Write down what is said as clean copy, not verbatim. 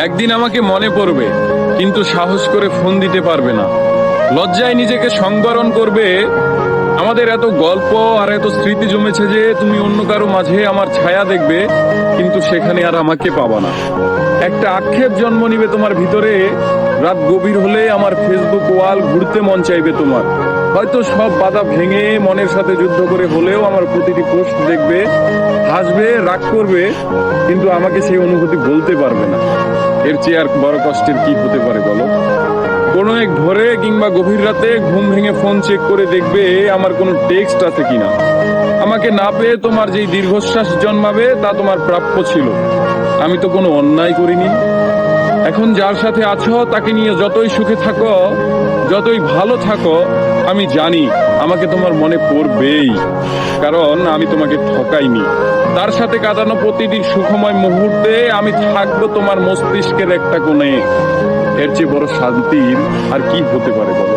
একদিন আমাকে মনে পড়বে, কিন্তু সাহস করে ফোন দিতে পারবে না। লজ্জায় নিজেকে সংবরণ করবে। আমাদের এত গল্প আর এত স্মৃতি জমেছে যে তুমি অন্য কারো মাঝে আমার ছায়া দেখবে, কিন্তু সেখানে আর আমাকে পাবা না। একটা আক্ষেপ জন্ম নিবে তোমার ভিতরে। রাত গভীর হলে আমার ফেসবুক ওয়াল ঘুরতে মন চাইবে তোমার। হয়তো সব বাধা ভেঙে মনের সাথে যুদ্ধ করে হলেও আমার প্রতিটি পোস্ট দেখবে, হাসবে, রাগ করবে, কিন্তু আমাকে সেই অনুভূতি বলতে পারবে না। এর চেয়ে আর বড় কষ্টের কি হতে পারে বলো? কোনো এক ভোরে কিংবা গভীর রাতে ঘুম ভেঙে ফোন চেক করে দেখবে আমার কোনো টেক্সট আছে কিনা। আমাকে না পেয়ে তোমার যেই দীর্ঘশ্বাস জন্মাবে তা তোমার প্রাপ্য ছিল। আমি তো কোনো অন্যায় করিনি। এখন যার সাথে আছো তাকে নিয়ে যতই সুখে থাকো, যতই ভালো থাকো, আমি জানি আমাকে তোমার মনে পড়বেই, কারণ আমি তোমাকে ঠকাইনি। তার সাথে কাটানো প্রতিটি সুখময় মুহূর্তে আমি থাকবো তোমার মস্তিষ্কের একটা কোণে। এর চেয়ে বড় শান্তির আর কি হতে পারে বলো?